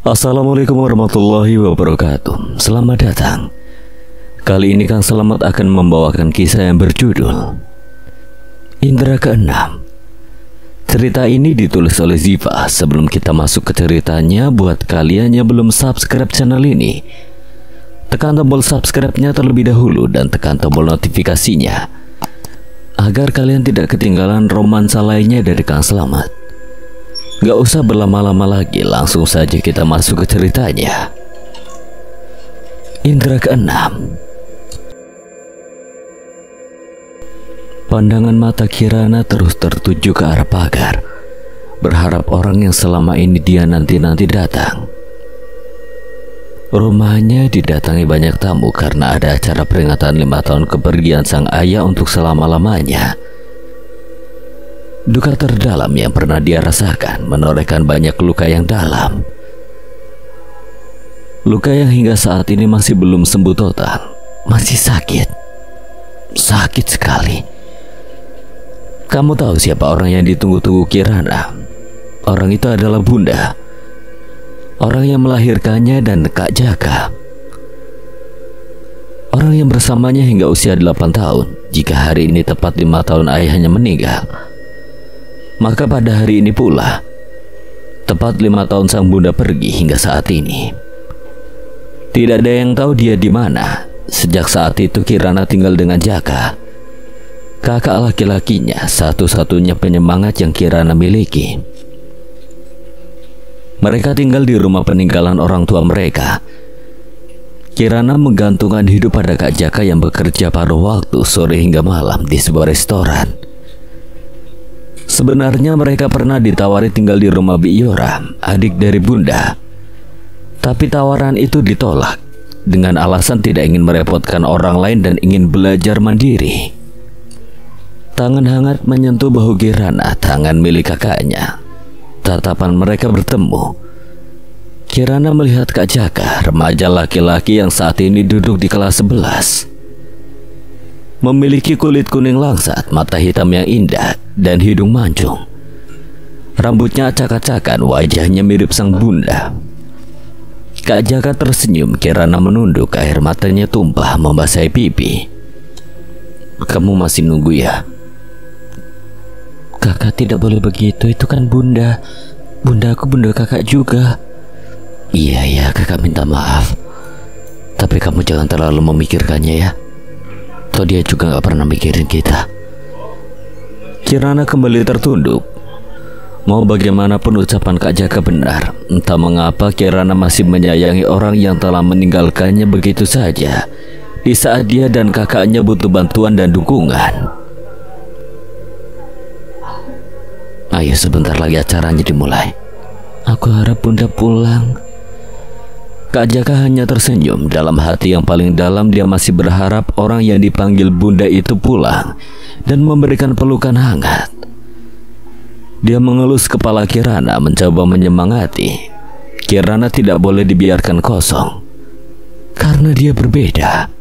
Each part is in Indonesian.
Assalamualaikum warahmatullahi wabarakatuh. Selamat datang. Kali ini Kang Selamat akan membawakan kisah yang berjudul Indra Keenam. Cerita ini ditulis oleh Ziva. Sebelum kita masuk ke ceritanya, buat kalian yang belum subscribe channel ini, tekan tombol subscribe-nya terlebih dahulu dan tekan tombol notifikasinya agar kalian tidak ketinggalan romansa lainnya dari Kang Selamat. Gak usah berlama-lama lagi, langsung saja kita masuk ke ceritanya. Indra Keenam. Pandangan mata Kirana terus tertuju ke arah pagar, berharap orang yang selama ini dia nanti-nanti datang. Rumahnya didatangi banyak tamu karena ada acara peringatan 5 tahun kepergian sang ayah untuk selama-lamanya. Duka terdalam yang pernah dia rasakan menorehkan banyak luka yang dalam. Luka yang hingga saat ini masih belum sembuh total. Masih sakit. Sakit sekali. Kamu tahu siapa orang yang ditunggu-tunggu Kirana? Orang itu adalah Bunda. Orang yang melahirkannya dan Kak Jaka. Orang yang bersamanya hingga usia 8 tahun. Jika hari ini tepat 5 tahun ayahnya meninggal, maka pada hari ini pula tepat 5 tahun sang bunda pergi hingga saat ini. Tidak ada yang tahu dia di mana. Sejak saat itu Kirana tinggal dengan Jaka, kakak laki-lakinya, satu-satunya penyemangat yang Kirana miliki. Mereka tinggal di rumah peninggalan orang tua mereka. Kirana menggantungkan hidup pada Kak Jaka yang bekerja paruh waktu sore hingga malam di sebuah restoran. Sebenarnya mereka pernah ditawari tinggal di rumah Bi Yora, adik dari Bunda. Tapi tawaran itu ditolak dengan alasan tidak ingin merepotkan orang lain dan ingin belajar mandiri. Tangan hangat menyentuh bahu Kirana, tangan milik kakaknya. Tatapan mereka bertemu. Kirana melihat Kak Jaka, remaja laki-laki yang saat ini duduk di kelas 11. Memiliki kulit kuning langsat, mata hitam yang indah, dan hidung mancung. Rambutnya acak-acakan, wajahnya mirip sang bunda. Kak Jaka tersenyum. Kirana menunduk, air matanya tumpah membasahi pipi. Kamu masih nunggu ya? Kakak tidak boleh begitu, itu kan bunda. Bunda aku bunda kakak juga. Iya, kakak minta maaf. Tapi kamu jangan terlalu memikirkannya ya. Toh dia juga gak pernah mikirin kita. Kirana kembali tertunduk. Mau bagaimanapun ucapan Kak Jaka benar. Entah mengapa Kirana masih menyayangi orang yang telah meninggalkannya begitu saja di saat dia dan kakaknya butuh bantuan dan dukungan. Ayo sebentar lagi acaranya dimulai. Aku harap bunda pulang. Kak Jaka hanya tersenyum. Dalam hati yang paling dalam dia masih berharap orang yang dipanggil bunda itu pulang dan memberikan pelukan hangat. Dia mengelus kepala Kirana, mencoba menyemangati. Kirana tidak boleh dibiarkan kosong karena dia berbeda.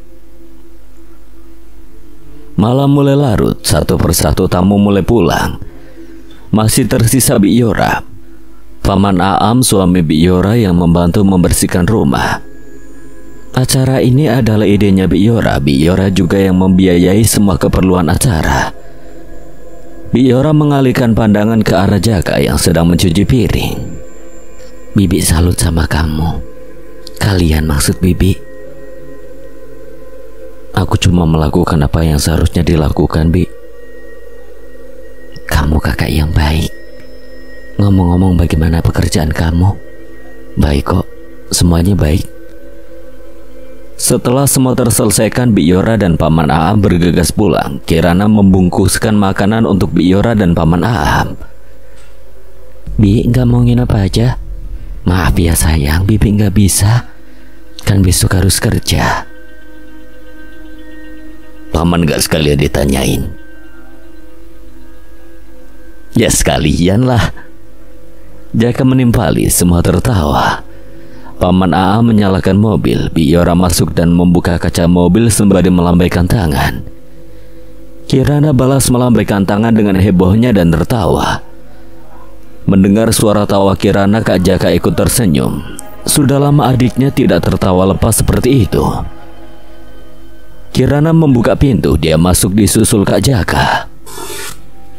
Malam mulai larut, satu persatu tamu mulai pulang. Masih tersisa Bi Yora, Paman Aam, suami Bi Yora yang membantu membersihkan rumah. Acara ini adalah idenya Bi Yora. Bi Yora juga yang membiayai semua keperluan acara. Bi Yora mengalihkan pandangan ke arah Jaka yang sedang mencuci piring. Bibi salut sama kamu. Kalian maksud Bibi? Aku cuma melakukan apa yang seharusnya dilakukan, Bi. Kamu kakak yang baik. Ngomong-ngomong, bagaimana pekerjaan kamu? Baik kok, semuanya baik. Setelah semua terselesaikan, Bi Yora dan Paman Aam bergegas pulang. Kirana membungkuskan makanan untuk Bi Yora dan Paman Aam. Bi, nggak mau nginep aja? Maaf ya sayang, Bibi nggak bisa. Kan besok harus kerja. Paman nggak sekalian ditanyain? Ya sekalian lah. Jaka menimpali, semua tertawa. Paman Aam menyalakan mobil. Bi Yora masuk dan membuka kaca mobil sembari melambaikan tangan. Kirana balas melambaikan tangan dengan hebohnya dan tertawa. Mendengar suara tawa Kirana, Kak Jaka ikut tersenyum. Sudah lama adiknya tidak tertawa lepas seperti itu. Kirana membuka pintu, dia masuk disusul Kak Jaka.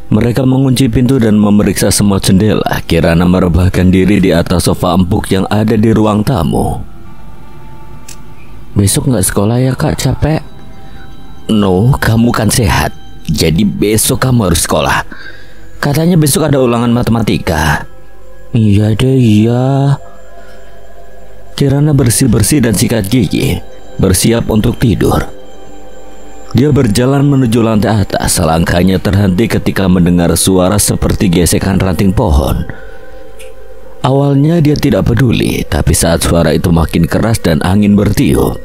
Mereka mengunci pintu dan memeriksa semua jendela. Kirana merebahkan diri di atas sofa empuk yang ada di ruang tamu. Besok nggak sekolah ya Kak, capek? No, kamu kan sehat. Jadi besok kamu harus sekolah. Katanya besok ada ulangan matematika. Iya deh, iya. Kirana bersih-bersih dan sikat gigi, bersiap untuk tidur. Dia berjalan menuju lantai atas. Langkahnya terhenti ketika mendengar suara seperti gesekan ranting pohon. Awalnya dia tidak peduli, tapi saat suara itu makin keras dan angin bertiup,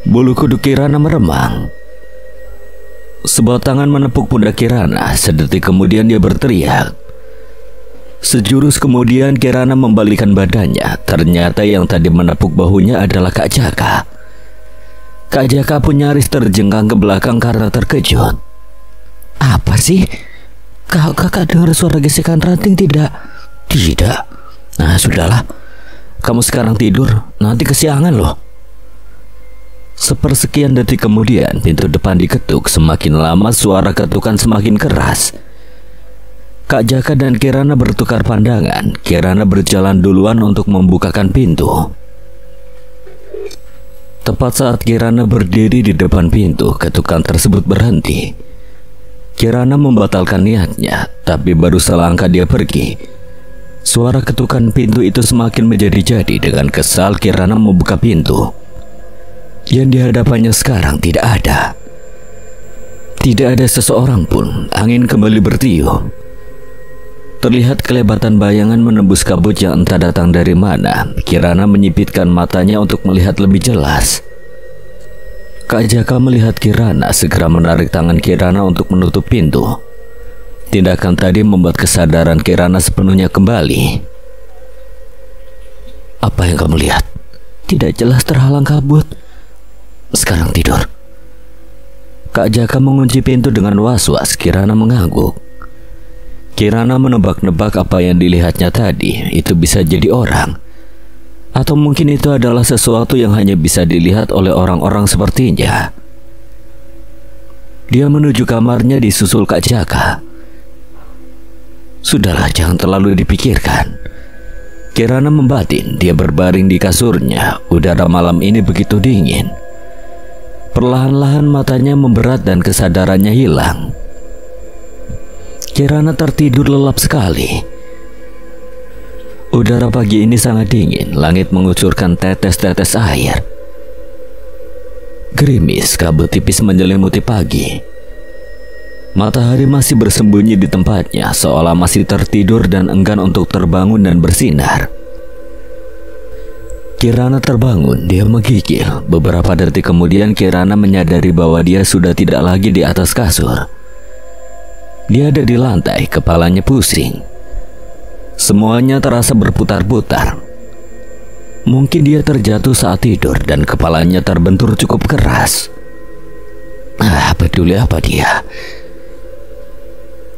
bulu kuduk Kirana meremang. Sebuah tangan menepuk pundak Kirana. Sedetik kemudian dia berteriak. Sejurus kemudian Kirana membalikkan badannya. Ternyata yang tadi menepuk bahunya adalah Kak Jaka. Kak Jaka pun nyaris terjengkang ke belakang karena terkejut. Apa sih? Kakak dengar suara gesekan ranting tidak? Tidak. Nah sudahlah, kamu sekarang tidur, nanti kesiangan loh. Sepersekian detik kemudian pintu depan diketuk. Semakin lama suara ketukan semakin keras. Kak Jaka dan Kirana bertukar pandangan. Kirana berjalan duluan untuk membukakan pintu. Tepat saat Kirana berdiri di depan pintu, ketukan tersebut berhenti. Kirana membatalkan niatnya, tapi baru selangkah dia pergi, suara ketukan pintu itu semakin menjadi-jadi. Dengan kesal Kirana membuka pintu. Yang di hadapannya sekarang tidak ada. Tidak ada seseorang pun. Angin kembali bertiup. Terlihat kelebatan bayangan menembus kabut yang entah datang dari mana. Kirana menyipitkan matanya untuk melihat lebih jelas. Kak Jaka melihat Kirana, segera menarik tangan Kirana untuk menutup pintu. Tindakan tadi membuat kesadaran Kirana sepenuhnya kembali. Apa yang kamu lihat? Tidak jelas, terhalang kabut. Sekarang tidur. Kak Jaka mengunci pintu dengan was-was. Kirana mengangguk. Kirana menebak-nebak apa yang dilihatnya tadi itu bisa jadi orang, atau mungkin itu adalah sesuatu yang hanya bisa dilihat oleh orang-orang sepertinya. Dia menuju kamarnya disusul Kak Jaka. Sudahlah, jangan terlalu dipikirkan. Kirana membatin. Dia berbaring di kasurnya. Udara malam ini begitu dingin. Perlahan-lahan matanya memberat dan kesadarannya hilang. Kirana tertidur lelap sekali. Udara pagi ini sangat dingin. Langit mengucurkan tetes-tetes air. Gerimis, kabut tipis menyelimuti pagi. Matahari masih bersembunyi di tempatnya, seolah masih tertidur dan enggan untuk terbangun dan bersinar. Kirana terbangun, dia menggigil. Beberapa detik kemudian Kirana menyadari bahwa dia sudah tidak lagi di atas kasur. Dia ada di lantai, kepalanya pusing. Semuanya terasa berputar-putar. Mungkin dia terjatuh saat tidur dan kepalanya terbentur cukup keras. Peduli apa dia?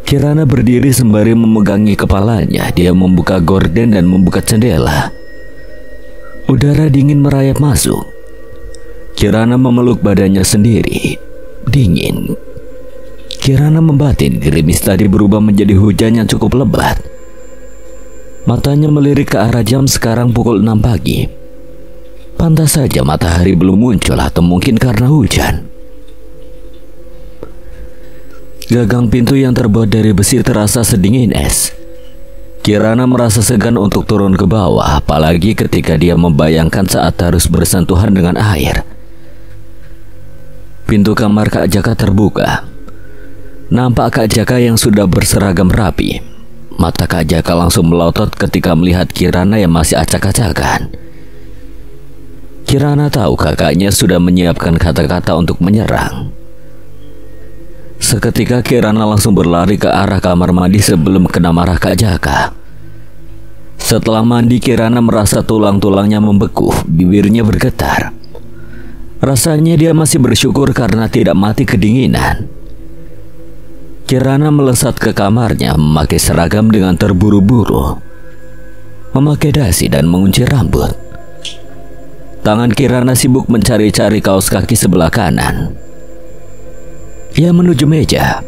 Kirana berdiri sembari memegangi kepalanya. Dia membuka gorden dan membuka jendela. Udara dingin merayap masuk. Kirana memeluk badannya sendiri. Dingin. Kirana membatin, gerimis tadi berubah menjadi hujan yang cukup lebat. Matanya melirik ke arah jam, sekarang pukul 6 pagi. Pantas saja matahari belum muncul, atau mungkin karena hujan. Gagang pintu yang terbuat dari besi terasa sedingin es. Kirana merasa segan untuk turun ke bawah, apalagi ketika dia membayangkan saat harus bersentuhan dengan air. Pintu kamar Kak Jaka terbuka. Nampak Kak Jaka yang sudah berseragam rapi. Mata Kak Jaka langsung melotot ketika melihat Kirana yang masih acak-acakan. Kirana tahu kakaknya sudah menyiapkan kata-kata untuk menyerang. Seketika Kirana langsung berlari ke arah kamar mandi sebelum kena marah Kak Jaka. Setelah mandi, Kirana merasa tulang-tulangnya membeku, bibirnya bergetar. Rasanya dia masih bersyukur karena tidak mati kedinginan. Kirana melesat ke kamarnya memakai seragam dengan terburu-buru. memakai dasi dan mengunci rambut. Tangan Kirana sibuk mencari-cari kaos kaki sebelah kanan. Ia menuju meja.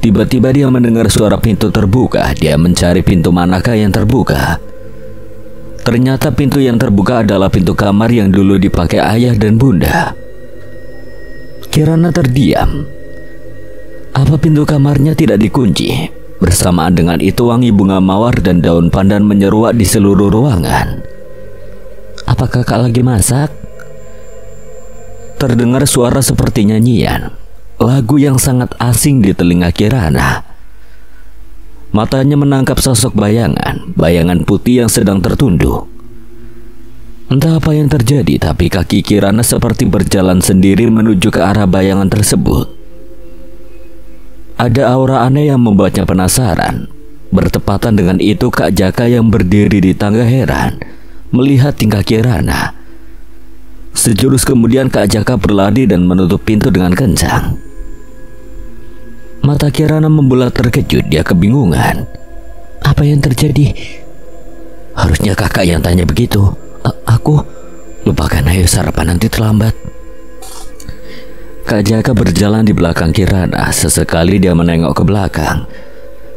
Tiba-tiba dia mendengar suara pintu terbuka. Dia mencari pintu manakah yang terbuka. Ternyata pintu yang terbuka adalah pintu kamar yang dulu dipakai ayah dan bunda. Kirana terdiam. Apa pintu kamarnya tidak dikunci? Bersamaan dengan itu wangi bunga mawar dan daun pandan menyeruak di seluruh ruangan. Apa kakak lagi masak? Terdengar suara seperti nyanyian, lagu yang sangat asing di telinga Kirana. Matanya menangkap sosok bayangan putih yang sedang tertunduk. Entah apa yang terjadi, tapi kaki Kirana seperti berjalan sendiri menuju ke arah bayangan tersebut. Ada aura aneh yang membuatnya penasaran. Bertepatan dengan itu, Kak Jaka yang berdiri di tangga heran melihat tingkah Kirana. Sejurus kemudian Kak Jaka berlari dan menutup pintu dengan kencang. Mata Kirana membulat terkejut. Dia kebingungan. Apa yang terjadi? Harusnya kakak yang tanya begitu. Aku lupakan, ayo sarapan, nanti terlambat. Kak Jaka berjalan di belakang Kirana. Sesekali dia menengok ke belakang,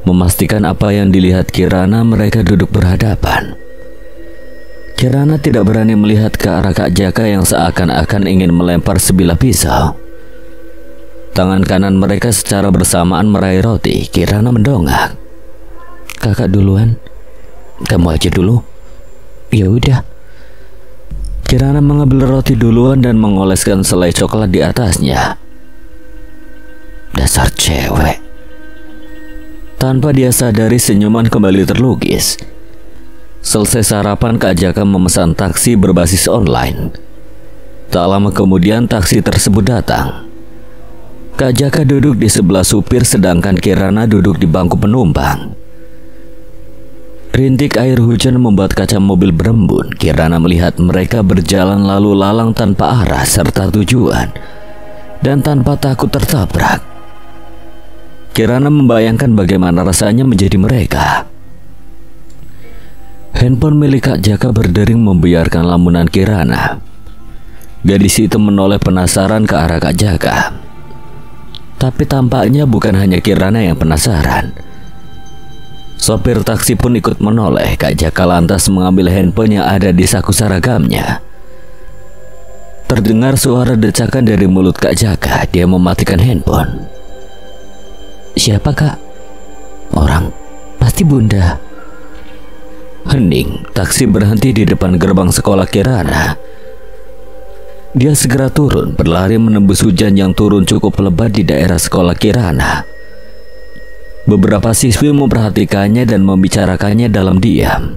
memastikan apa yang dilihat Kirana. Mereka duduk berhadapan. Kirana tidak berani melihat ke arah Kak Jaka yang seakan-akan ingin melempar sebilah pisau. Tangan kanan mereka secara bersamaan meraih roti. Kirana mendongak. Kakak duluan. Kamu aja dulu. Ya udah. Kirana mengambil roti duluan dan mengoleskan selai coklat di atasnya. Dasar cewek. Tanpa dia sadari, senyuman kembali terlukis. Selesai sarapan, Kak Jaka memesan taksi berbasis online. Tak lama kemudian taksi tersebut datang. Kak Jaka duduk di sebelah supir, sedangkan Kirana duduk di bangku penumpang. Rintik air hujan membuat kaca mobil berembun. Kirana melihat mereka berjalan lalu lalang tanpa arah serta tujuan dan tanpa takut tertabrak. Kirana membayangkan bagaimana rasanya menjadi mereka. Handphone milik Kak Jaka berdering membiarkan lamunan Kirana. Gadis itu menoleh penasaran ke arah Kak Jaka. Tapi tampaknya bukan hanya Kirana yang penasaran. Sopir taksi pun ikut menoleh. Kak Jaka lantas mengambil handphone yang ada di saku seragamnya. Terdengar suara decakan dari mulut Kak Jaka. Dia mematikan handphone. Siapa kak? Orang. Pasti bunda. Hening. Taksi berhenti di depan gerbang sekolah Kirana. Dia segera turun, berlari menembus hujan yang turun cukup lebat di daerah sekolah Kirana. Beberapa siswi memperhatikannya dan membicarakannya dalam diam.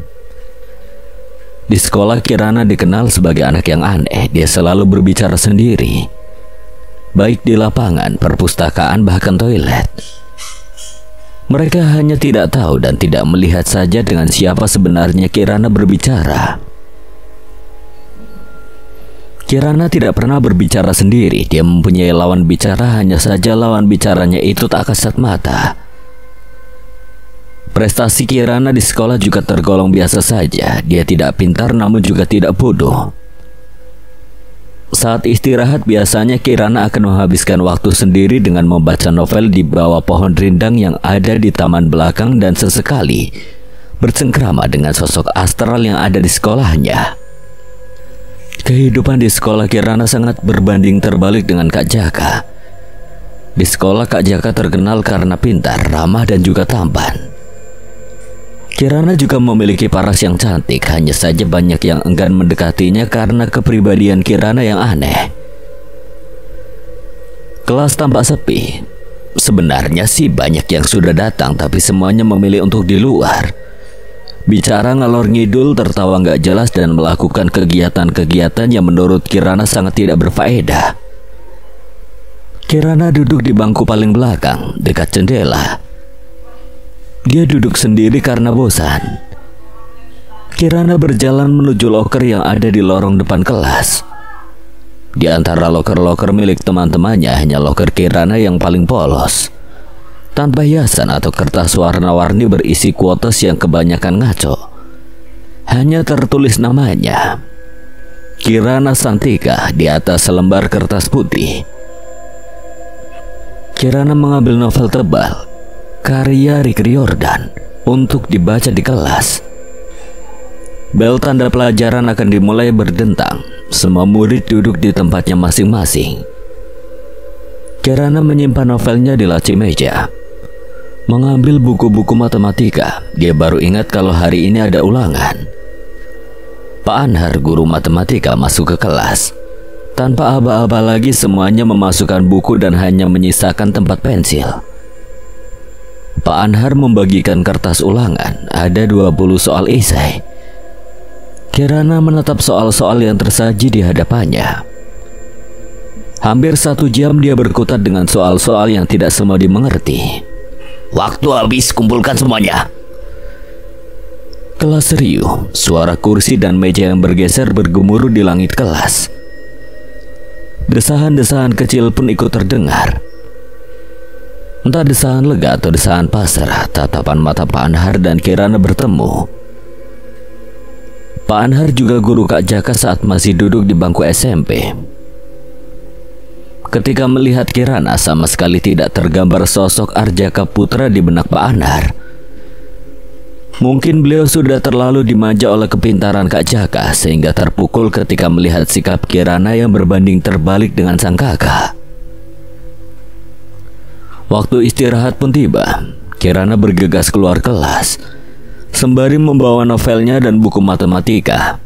Di sekolah, Kirana dikenal sebagai anak yang aneh. Dia selalu berbicara sendiri, baik di lapangan, perpustakaan, bahkan toilet. Mereka hanya tidak tahu dan tidak melihat saja dengan siapa sebenarnya Kirana berbicara. Kirana tidak pernah berbicara sendiri. Dia mempunyai lawan bicara, hanya saja lawan bicaranya itu tak kasat mata. Prestasi Kirana di sekolah juga tergolong biasa saja. Dia tidak pintar namun juga tidak bodoh. Saat istirahat biasanya Kirana akan menghabiskan waktu sendiri dengan membaca novel di bawah pohon rindang yang ada di taman belakang dan sesekali bercengkrama dengan sosok astral yang ada di sekolahnya. Kehidupan di sekolah Kirana sangat berbanding terbalik dengan Kak Jaka. Di sekolah Kak Jaka terkenal karena pintar, ramah dan juga tampan. Kirana juga memiliki paras yang cantik, hanya saja banyak yang enggan mendekatinya karena kepribadian Kirana yang aneh. Kelas tampak sepi. Sebenarnya sih banyak yang sudah datang, tapi semuanya memilih untuk di luar. Bicara ngalor ngidul, tertawa nggak jelas, dan melakukan kegiatan-kegiatan yang menurut Kirana sangat tidak berfaedah. Kirana duduk di bangku paling belakang, dekat jendela. Dia duduk sendiri karena bosan. Kirana berjalan menuju loker yang ada di lorong depan kelas. Di antara loker-loker milik teman-temannya, hanya loker Kirana yang paling polos, tanpa hiasan atau kertas warna-warni berisi quotes yang kebanyakan ngaco. Hanya tertulis namanya, Kirana Santika, di atas selembar kertas putih. Kirana mengambil novel tebal karya Rick Riordan untuk dibaca di kelas. Bel tanda pelajaran akan dimulai berdentang. Semua murid duduk di tempatnya masing-masing. Kirana menyimpan novelnya di laci meja, mengambil buku-buku matematika. Dia baru ingat kalau hari ini ada ulangan. Pak Anhar, guru matematika, masuk ke kelas. Tanpa aba-aba lagi, semuanya memasukkan buku dan hanya menyisakan tempat pensil. Pak Anhar membagikan kertas ulangan. Ada 20 soal esai. Kirana menatap soal-soal yang tersaji di hadapannya. Hampir 1 jam dia berkutat dengan soal-soal yang tidak semua dimengerti. Waktu habis, kumpulkan semuanya. Kelas riuh, suara kursi dan meja yang bergeser bergemuruh di langit kelas. Desahan-desahan kecil pun ikut terdengar. Entah desahan lega atau desahan pasrah, tatapan mata Pak Anhar dan Kirana bertemu. Pak Anhar juga guru Kak Jaka saat masih duduk di bangku SMP. Ketika melihat Kirana, sama sekali tidak tergambar sosok Arjaka Putra di benak Pak Anhar. Mungkin beliau sudah terlalu dimanja oleh kepintaran Kak Jaka sehingga terpukul ketika melihat sikap Kirana yang berbanding terbalik dengan sang kakak. Waktu istirahat pun tiba. Kirana bergegas keluar kelas sembari membawa novelnya dan buku matematika.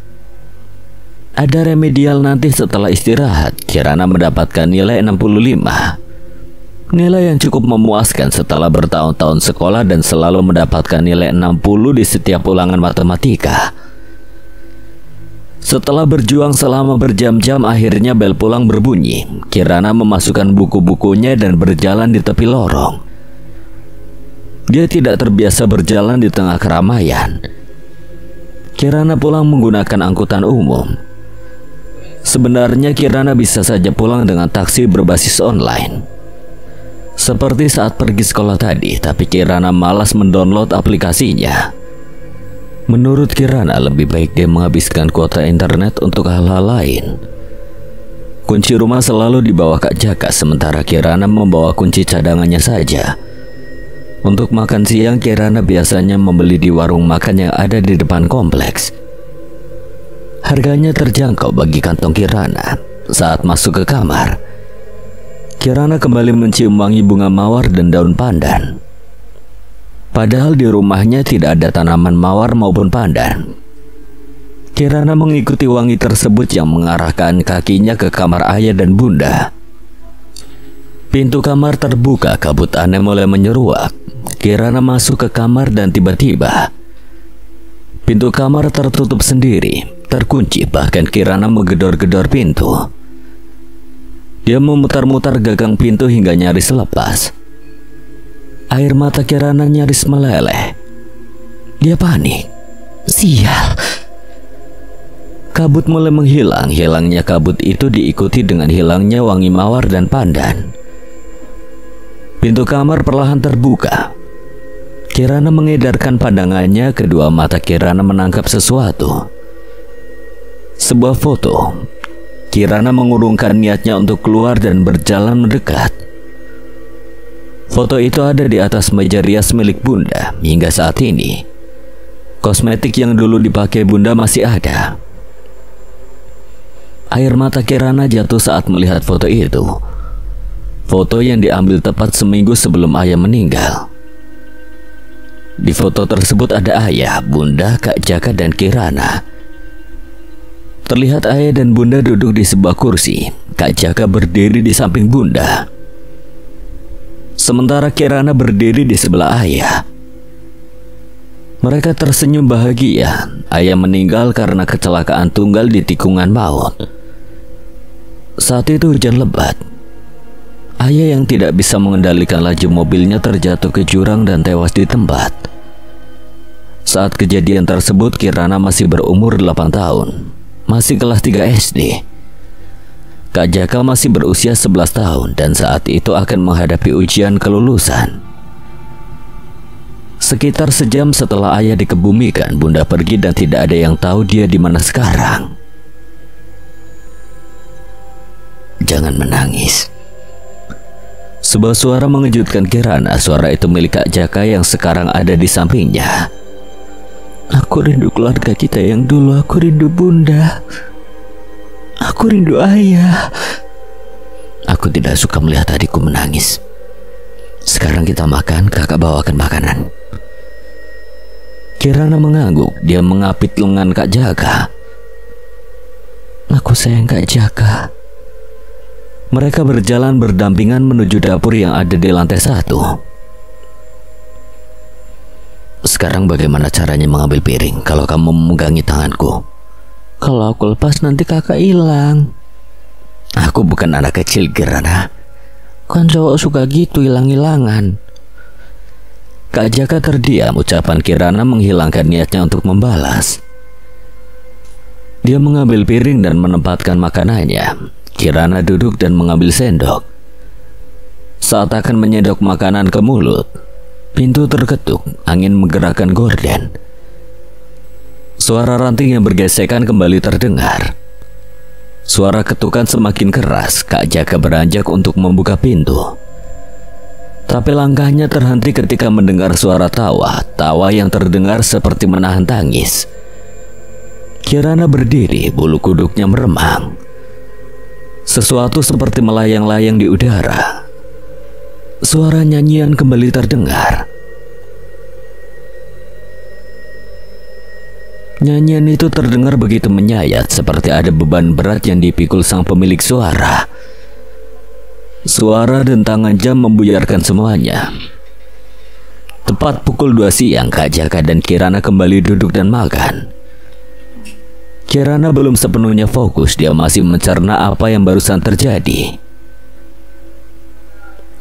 Ada remedial nanti setelah istirahat. Kirana mendapatkan nilai 65. Nilai yang cukup memuaskan setelah bertahun-tahun sekolah dan selalu mendapatkan nilai 60 di setiap ulangan matematika. Setelah berjuang selama berjam-jam, akhirnya bel pulang berbunyi. Kirana memasukkan buku-bukunya dan berjalan di tepi lorong. Dia tidak terbiasa berjalan di tengah keramaian. Kirana pulang menggunakan angkutan umum. Sebenarnya Kirana bisa saja pulang dengan taksi berbasis online, seperti saat pergi sekolah tadi, tapi Kirana malas mendownload aplikasinya. Menurut Kirana, lebih baik dia menghabiskan kuota internet untuk hal-hal lain. Kunci rumah selalu dibawa Kak Jaka, sementara Kirana membawa kunci cadangannya saja. Untuk makan siang, Kirana biasanya membeli di warung makan yang ada di depan kompleks. Harganya terjangkau bagi kantong Kirana. Saat masuk ke kamar, Kirana kembali mencium wangi bunga mawar dan daun pandan. Padahal di rumahnya tidak ada tanaman mawar maupun pandan. Kirana mengikuti wangi tersebut yang mengarahkan kakinya ke kamar ayah dan bunda. Pintu kamar terbuka, kabut aneh mulai menyeruak. Kirana masuk ke kamar dan tiba-tiba pintu kamar tertutup sendiri, terkunci. Bahkan Kirana menggedor-gedor pintu. Dia memutar-mutar gagang pintu hingga nyaris lepas. Air mata Kirana nyaris meleleh. Dia panik. Sial. Kabut mulai menghilang. Hilangnya kabut itu diikuti dengan hilangnya wangi mawar dan pandan. Pintu kamar perlahan terbuka. Kirana mengedarkan pandangannya. Kedua mata Kirana menangkap sesuatu. Sebuah foto. Kirana mengurungkan niatnya untuk keluar dan berjalan mendekat. Foto itu ada di atas meja rias milik bunda. Hingga saat ini, kosmetik yang dulu dipakai bunda masih ada. Air mata Kirana jatuh saat melihat foto itu. Foto yang diambil tepat seminggu sebelum ayah meninggal. Di foto tersebut ada ayah, bunda, Kak Jaka, dan Kirana. Terlihat ayah dan bunda duduk di sebuah kursi. Kak Jaka berdiri di samping bunda, sementara Kirana berdiri di sebelah ayah. Mereka tersenyum bahagia. Ayah meninggal karena kecelakaan tunggal di tikungan maut. Saat itu hujan lebat. Ayah yang tidak bisa mengendalikan laju mobilnya terjatuh ke jurang dan tewas di tempat. Saat kejadian tersebut, Kirana masih berumur 8 tahun. Masih kelas 3 SD. Kak Jaka masih berusia 11 tahun dan saat itu akan menghadapi ujian kelulusan. Sekitar sejam setelah ayah dikebumikan, bunda pergi dan tidak ada yang tahu dia di mana sekarang. Jangan menangis. Sebuah suara mengejutkan Kirana. Suara itu milik Kak Jaka yang sekarang ada di sampingnya. Aku rindu keluarga kita yang dulu. Aku rindu bunda. Aku rindu ayah. Aku tidak suka melihat adikku menangis. Sekarang kita makan, kakak bawakan makanan. Kirana mengangguk. Dia mengapit lengan Kak Jaka. Aku sayang Kak Jaka. Mereka berjalan berdampingan menuju dapur yang ada di lantai 1. Sekarang bagaimana caranya mengambil piring kalau kamu memegangi tanganku? Kalau aku lepas nanti kakak hilang. Aku bukan anak kecil, Kirana. Kan cowok suka gitu, hilang-hilangan. Kak Jaka terdiam. Ucapan Kirana menghilangkan niatnya untuk membalas. Dia mengambil piring dan menempatkan makanannya. Kirana duduk dan mengambil sendok. Saat akan menyendok makanan ke mulut, pintu terketuk. Angin menggerakkan gorden. Suara ranting yang bergesekan kembali terdengar. Suara ketukan semakin keras. Kak Jaka beranjak untuk membuka pintu. Tapi langkahnya terhenti ketika mendengar suara tawa. Tawa yang terdengar seperti menahan tangis. Kirana berdiri, bulu kuduknya meremang. Sesuatu seperti melayang-layang di udara. Suara nyanyian kembali terdengar. Nyanyian itu terdengar begitu menyayat, seperti ada beban berat yang dipikul sang pemilik suara. Suara dentangan jam membuyarkan semuanya. Tepat pukul 2 siang, Kak Jaka dan Kirana kembali duduk dan makan. Kirana belum sepenuhnya fokus. Dia masih mencerna apa yang barusan terjadi.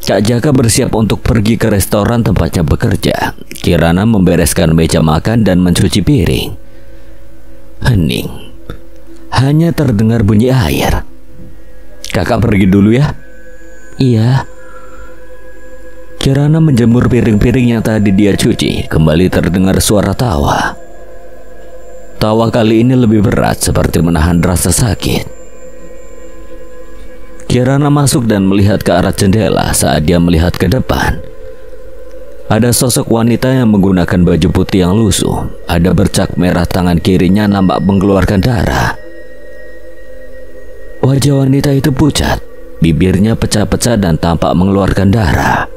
Kak Jaka bersiap untuk pergi ke restoran tempatnya bekerja. Kirana membereskan meja makan dan mencuci piring. Hening. Hanya terdengar bunyi air. Kakak pergi dulu ya? Iya. Kirana menjemur piring-piring yang tadi dia cuci. Kembali terdengar suara tawa. Tawa kali ini lebih berat, seperti menahan rasa sakit. Kirana masuk dan melihat ke arah jendela. Saat dia melihat ke depan, ada sosok wanita yang menggunakan baju putih yang lusuh. Ada bercak merah, tangan kirinya nampak mengeluarkan darah. Wajah wanita itu pucat, bibirnya pecah-pecah dan tampak mengeluarkan darah.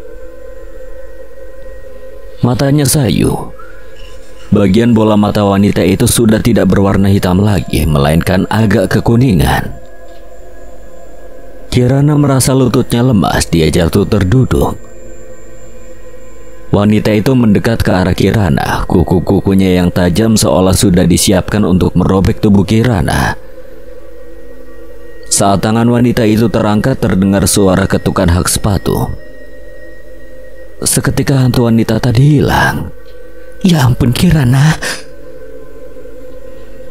Matanya sayu. Bagian bola mata wanita itu sudah tidak berwarna hitam lagi, melainkan agak kekuningan. Kirana merasa lututnya lemas. Dia jatuh terduduk. Wanita itu mendekat ke arah Kirana. Kuku-kukunya yang tajam seolah sudah disiapkan untuk merobek tubuh Kirana. Saat tangan wanita itu terangkat, terdengar suara ketukan hak sepatu. Seketika hantu wanita tadi hilang. Ya ampun Kirana.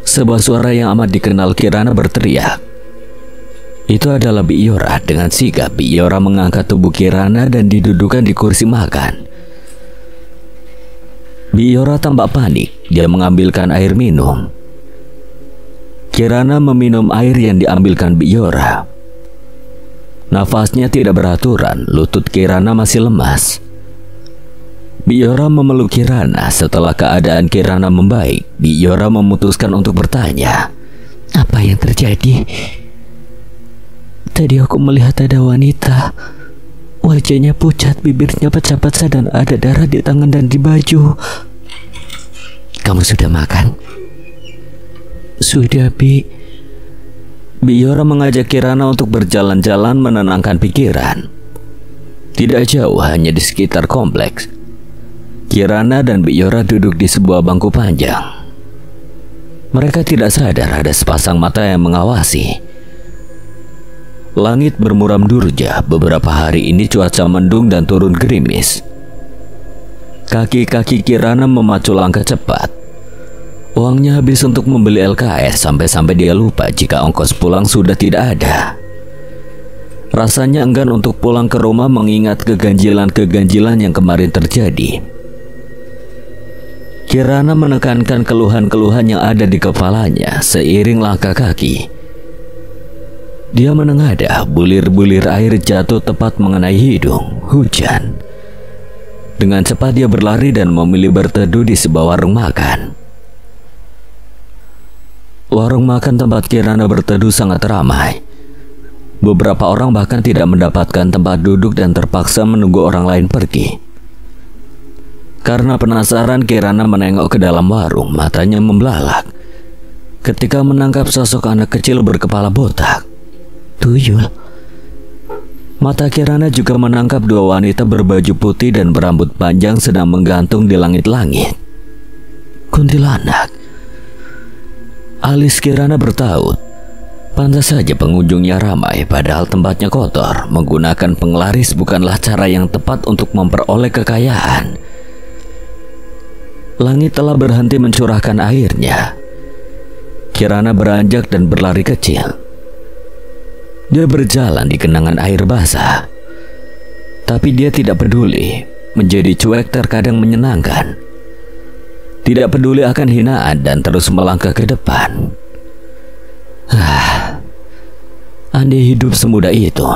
Sebuah suara yang amat dikenal Kirana berteriak. Itu adalah Biora. Dengan sigap Biora mengangkat tubuh Kirana dan didudukan di kursi makan. Biora tampak panik. Dia mengambilkan air minum. Kirana meminum air yang diambilkan Biora. Nafasnya tidak beraturan. Lutut Kirana masih lemas. Biora memeluk Kirana. Setelah keadaan Kirana membaik, Biora memutuskan untuk bertanya. Apa yang terjadi? Tadi aku melihat ada wanita. Wajahnya pucat, bibirnya pecah-pecah dan ada darah di tangan dan di baju. Kamu sudah makan? Sudah, Bi. Biora mengajak Kirana untuk berjalan-jalan menenangkan pikiran. Tidak jauh, hanya di sekitar kompleks. Kirana dan Biora duduk di sebuah bangku panjang. Mereka tidak sadar ada sepasang mata yang mengawasi. Langit bermuram durja. Beberapa hari ini cuaca mendung dan turun gerimis. Kaki-kaki Kirana memacu langkah cepat. Uangnya habis untuk membeli LKS, sampai-sampai dia lupa jika ongkos pulang sudah tidak ada. Rasanya enggan untuk pulang ke rumah mengingat keganjilan-keganjilan yang kemarin terjadi. Kirana menekankan keluhan-keluhan yang ada di kepalanya seiring langkah kaki. Dia menengadah, bulir-bulir air jatuh tepat mengenai hidung. Hujan. Dengan cepat dia berlari dan memilih berteduh di sebuah warung makan. Warung makan tempat Kirana berteduh sangat ramai. Beberapa orang bahkan tidak mendapatkan tempat duduk dan terpaksa menunggu orang lain pergi. Karena penasaran, Kirana menengok ke dalam warung. Matanya membelalak ketika menangkap sosok anak kecil berkepala botak. Tuyul. Mata Kirana juga menangkap dua wanita berbaju putih dan berambut panjang sedang menggantung di langit-langit. Kuntilanak. Alis Kirana bertaut. Pantas saja pengunjungnya ramai, padahal tempatnya kotor. Menggunakan penglaris bukanlah cara yang tepat untuk memperoleh kekayaan. Langit telah berhenti mencurahkan airnya. Kirana beranjak dan berlari kecil. Dia berjalan di genangan air basah. Tapi dia tidak peduli. Menjadi cuek terkadang menyenangkan. Tidak peduli akan hinaan dan terus melangkah ke depan. Andai hidup semudah itu.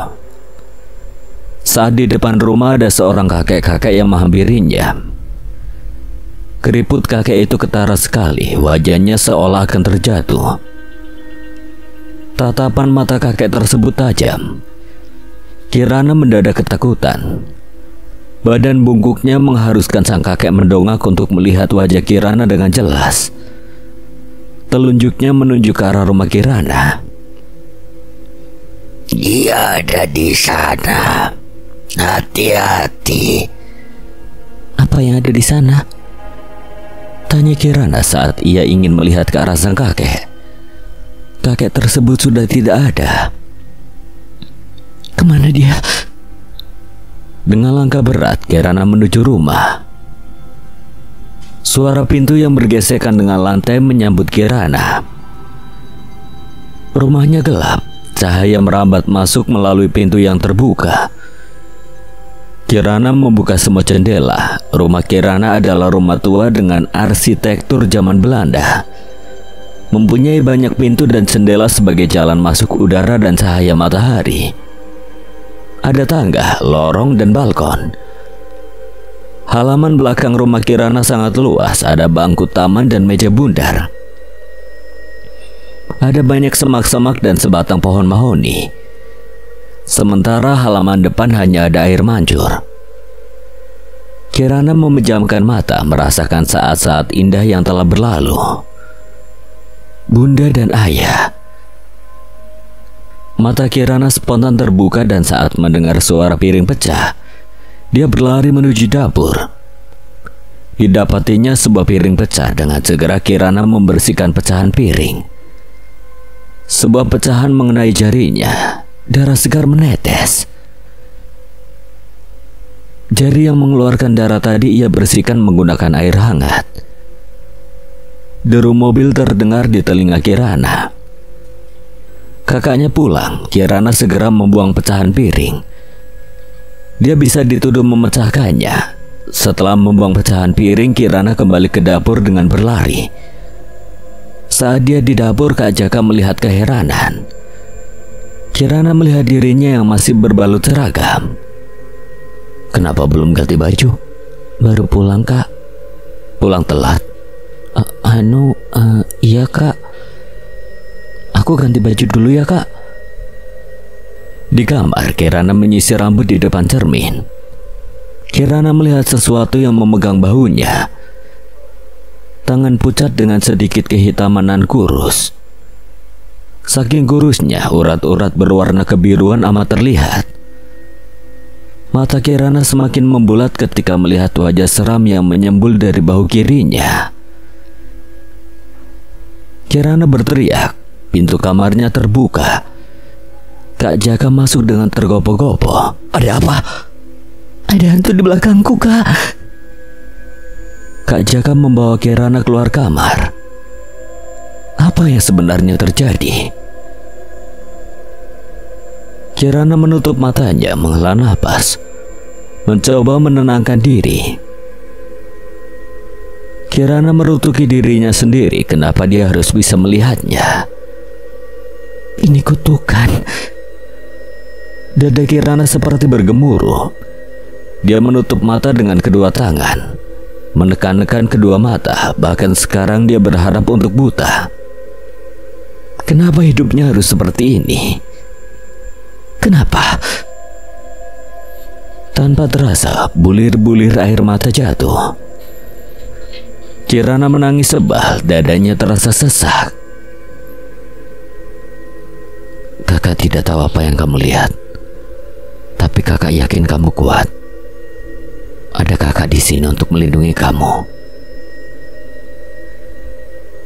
Saat di depan rumah ada seorang kakek-kakek yang menghampirinya. Keriput kakek itu ketara sekali, wajahnya seolah akan terjatuh. Tatapan mata kakek tersebut tajam. Kirana mendadak ketakutan. Badan bungkuknya mengharuskan sang kakek mendongak untuk melihat wajah Kirana dengan jelas. Telunjuknya menunjuk ke arah rumah Kirana. Dia ada di sana. Hati-hati. Apa yang ada di sana? Tanya Kirana saat ia ingin melihat ke arah sang kakek. Kakek tersebut sudah tidak ada. Kemana dia? Dengan langkah berat, Kirana menuju rumah. Suara pintu yang bergesekan dengan lantai menyambut Kirana. Rumahnya gelap. Cahaya merambat masuk melalui pintu yang terbuka. Kirana membuka semua jendela. Rumah Kirana adalah rumah tua dengan arsitektur zaman Belanda. Mempunyai banyak pintu dan jendela sebagai jalan masuk udara dan cahaya matahari. Ada tangga, lorong, dan balkon. Halaman belakang rumah Kirana sangat luas. Ada bangku taman dan meja bundar. Ada banyak semak-semak dan sebatang pohon mahoni. Sementara halaman depan hanya ada air mancur. Kirana memejamkan mata merasakan saat-saat indah yang telah berlalu. Bunda dan ayah. Mata Kirana spontan terbuka dan saat mendengar suara piring pecah, dia berlari menuju dapur. Didapatinya sebuah piring pecah. Dengan segera Kirana membersihkan pecahan piring. Sebuah pecahan mengenai jarinya. Darah segar menetes. Jari yang mengeluarkan darah tadi ia bersihkan menggunakan air hangat. Deru mobil terdengar di telinga Kirana. Kakaknya pulang. Kirana segera membuang pecahan piring. Dia bisa dituduh memecahkannya. Setelah membuang pecahan piring, Kirana kembali ke dapur dengan berlari. Saat dia di dapur, Kak Jaka melihat keheranan. Kirana melihat dirinya yang masih berbalut seragam. Kenapa belum ganti baju? Baru pulang, Kak. Pulang telat? Iya, Kak. Aku ganti baju dulu ya, Kak. Di kamar, Kirana menyisir rambut di depan cermin. Kirana melihat sesuatu yang memegang bahunya. Tangan pucat dengan sedikit kehitaman dan kurus. Saking kurusnya, urat-urat berwarna kebiruan amat terlihat. Mata Kirana semakin membulat ketika melihat wajah seram yang menyembul dari bahu kirinya. Kirana berteriak. Pintu kamarnya terbuka. Kak Jaka masuk dengan tergopoh-gopoh. Ada apa? Ada hantu di belakangku, Kak. Kak Jaka membawa Kirana keluar kamar. Apa yang sebenarnya terjadi? Kirana menutup matanya, menghela napas, mencoba menenangkan diri. Kirana merutuki dirinya sendiri, kenapa dia harus bisa melihatnya. Ini kutukan. Dada Kirana seperti bergemuruh. Dia menutup mata dengan kedua tangan, menekan-nekan kedua mata, bahkan sekarang dia berharap untuk buta. Kenapa hidupnya harus seperti ini? Kenapa? Tanpa terasa, bulir-bulir air mata jatuh. Kirana menangis sebal, dadanya terasa sesak. Kakak tidak tahu apa yang kamu lihat, tapi kakak yakin kamu kuat. Ada kakak di sini untuk melindungi kamu.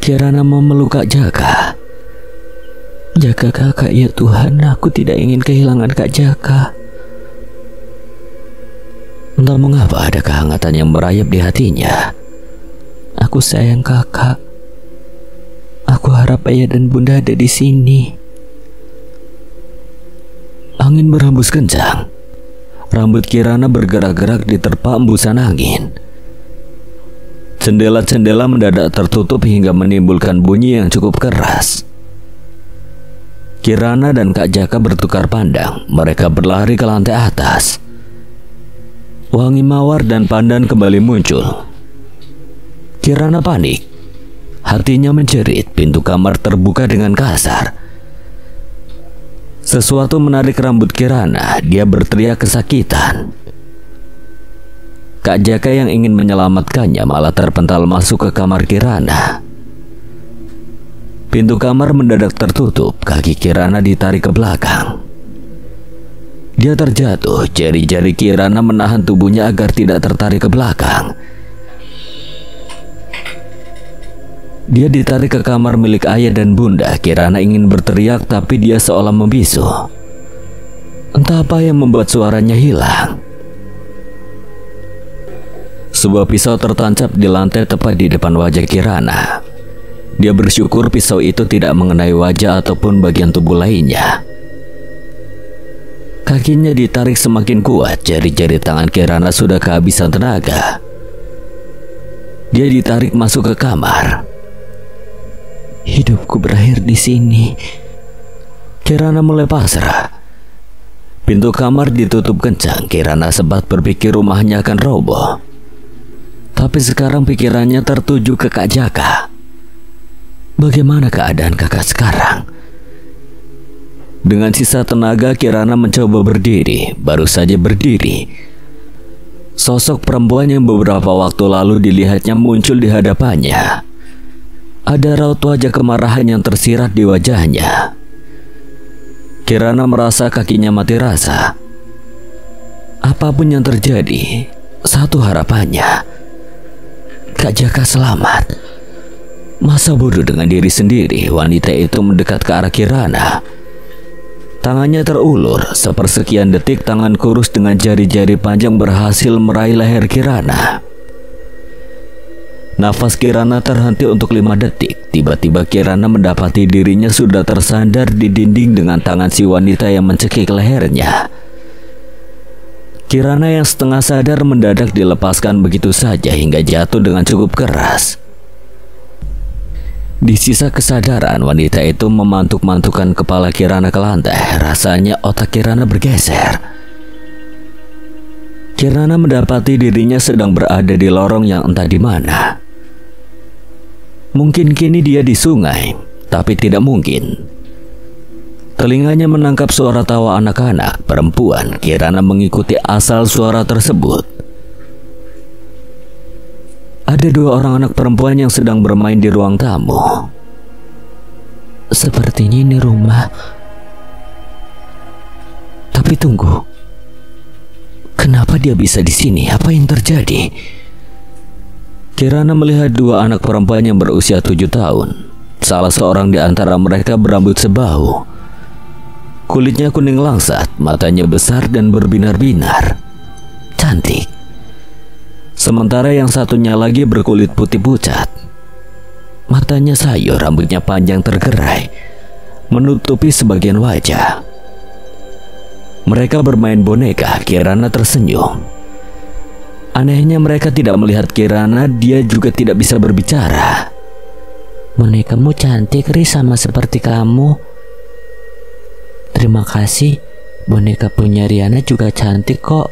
Kirana memeluk Kak Jaka. Jaga kakak ya Tuhan, aku tidak ingin kehilangan Kak Jaka. Entah mengapa ada kehangatan yang merayap di hatinya. Aku sayang kakak. Aku harap ayah dan bunda ada di sini. Angin berhembus kencang. Rambut Kirana bergerak-gerak diterpa embusan angin. Jendela-jendela mendadak tertutup hingga menimbulkan bunyi yang cukup keras. Kirana dan Kak Jaka bertukar pandang. Mereka berlari ke lantai atas. Wangi mawar dan pandan kembali muncul. Kirana panik. Hatinya menjerit, pintu kamar terbuka dengan kasar. Sesuatu menarik rambut Kirana, dia berteriak kesakitan. Kak Jaka yang ingin menyelamatkannya malah terpental masuk ke kamar Kirana. Pintu kamar mendadak tertutup, kaki Kirana ditarik ke belakang. Dia terjatuh, jari-jari Kirana menahan tubuhnya agar tidak tertarik ke belakang. Dia ditarik ke kamar milik ayah dan bunda. Kirana ingin berteriak tapi dia seolah membisu. Entah apa yang membuat suaranya hilang. Sebuah pisau tertancap di lantai tepat di depan wajah Kirana. Dia bersyukur pisau itu tidak mengenai wajah ataupun bagian tubuh lainnya. Kakinya ditarik semakin kuat, jari-jari tangan Kirana sudah kehabisan tenaga. Dia ditarik masuk ke kamar. Hidupku berakhir di sini. Kirana mulai pasrah. Pintu kamar ditutup kencang. Kirana sempat berpikir rumahnya akan roboh. Tapi sekarang pikirannya tertuju ke Kak Jaka. Bagaimana keadaan kakak sekarang? Dengan sisa tenaga Kirana mencoba berdiri. Baru saja berdiri, sosok perempuan yang beberapa waktu lalu dilihatnya muncul di hadapannya. Ada raut wajah kemarahan yang tersirat di wajahnya. Kirana merasa kakinya mati rasa. Apapun yang terjadi, satu harapannya, Kak Jaka selamat. Masa bodoh dengan diri sendiri, wanita itu mendekat ke arah Kirana. Tangannya terulur, sepersekian detik tangan kurus dengan jari-jari panjang berhasil meraih leher Kirana. Nafas Kirana terhenti untuk 5 detik. Tiba-tiba Kirana mendapati dirinya sudah tersandar di dinding dengan tangan si wanita yang mencekik lehernya. Kirana yang setengah sadar mendadak dilepaskan begitu saja hingga jatuh dengan cukup keras. Di sisa kesadaran, wanita itu memantuk-mantukkan kepala Kirana ke lantai. Rasanya otak Kirana bergeser. Kirana mendapati dirinya sedang berada di lorong yang entah di mana. Mungkin kini dia di sungai, tapi tidak mungkin. Telinganya menangkap suara tawa anak-anak, perempuan. Kirana mengikuti asal suara tersebut. Ada 2 orang anak perempuan yang sedang bermain di ruang tamu. Sepertinya ini rumah. Tapi tunggu. Kenapa dia bisa di sini? Apa yang terjadi? Kirana melihat 2 anak perempuan yang berusia 7 tahun. Salah seorang di antara mereka berambut sebahu. Kulitnya kuning langsat, matanya besar dan berbinar-binar. Cantik. Sementara yang satunya lagi berkulit putih pucat. Matanya sayur, rambutnya panjang tergerai, menutupi sebagian wajah. Mereka bermain boneka. Kirana tersenyum. Anehnya mereka tidak melihat Kirana, dia juga tidak bisa berbicara. Bonekamu cantik, Riz, sama seperti kamu. Terima kasih, boneka punya Riana juga cantik kok.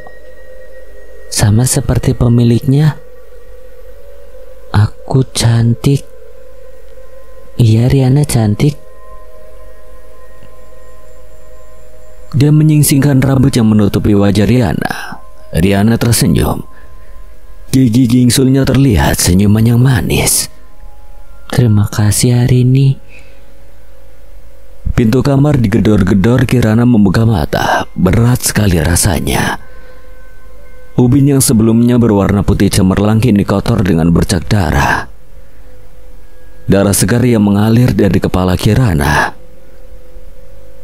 Sama seperti pemiliknya. Aku cantik. Iya, Riana cantik. Dia menyingsingkan rambut yang menutupi wajah Riana. Riana tersenyum. Gigi gingsulnya terlihat, senyuman yang manis. Terima kasih hari ini. Pintu kamar digedor-gedor. Kirana membuka mata. Berat sekali rasanya. Ubin yang sebelumnya berwarna putih cemerlang kini kotor dengan bercak darah. Darah segar yang mengalir dari kepala Kirana.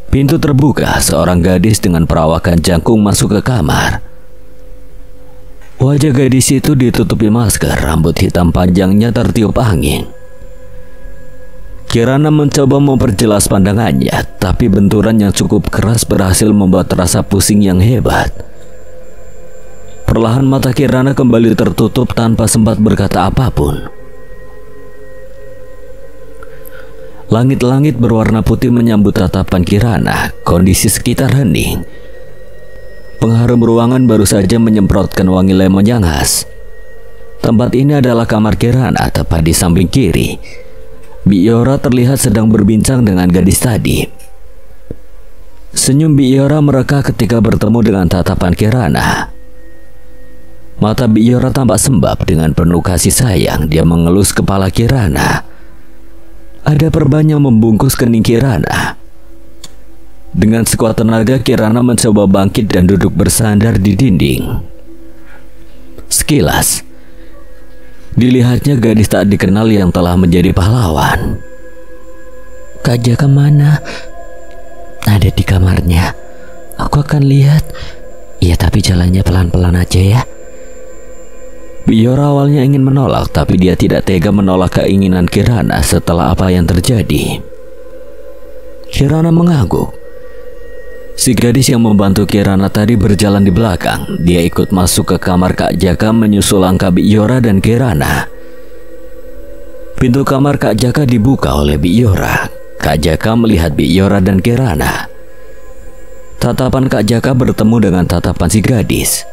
Pintu terbuka, seorang gadis dengan perawakan jangkung masuk ke kamar. Wajah gadis itu ditutupi masker, rambut hitam panjangnya tertiup angin. Kirana mencoba memperjelas pandangannya, tapi benturan yang cukup keras berhasil membuat rasa pusing yang hebat. Perlahan mata Kirana kembali tertutup tanpa sempat berkata apapun. Langit-langit berwarna putih menyambut tatapan Kirana. Kondisi sekitar hening. Pengharum ruangan baru saja menyemprotkan wangi lemon yang khas. Tempat ini adalah kamar Kirana, tepat di samping kiri. Biora terlihat sedang berbincang dengan gadis tadi. Senyum Biora mereka ketika bertemu dengan tatapan Kirana. Mata Biora tampak sembab dengan penuh kasih sayang. Dia mengelus kepala Kirana. Ada perban yang membungkus kening Kirana. Dengan sekuat tenaga Kirana mencoba bangkit dan duduk bersandar di dinding. Sekilas dilihatnya gadis tak dikenal yang telah menjadi pahlawan. Kak Jaka mana? Ada di kamarnya. Aku akan lihat. Ya, tapi jalannya pelan-pelan aja ya. Biora awalnya ingin menolak, tapi dia tidak tega menolak keinginan Kirana setelah apa yang terjadi. Kirana mengangguk. Si gadis yang membantu Kirana tadi berjalan di belakang. Dia ikut masuk ke kamar Kak Jaka menyusul langkah Biora dan Kirana. Pintu kamar Kak Jaka dibuka oleh Biora. Kak Jaka melihat Biora dan Kirana. Tatapan Kak Jaka bertemu dengan tatapan si gadis.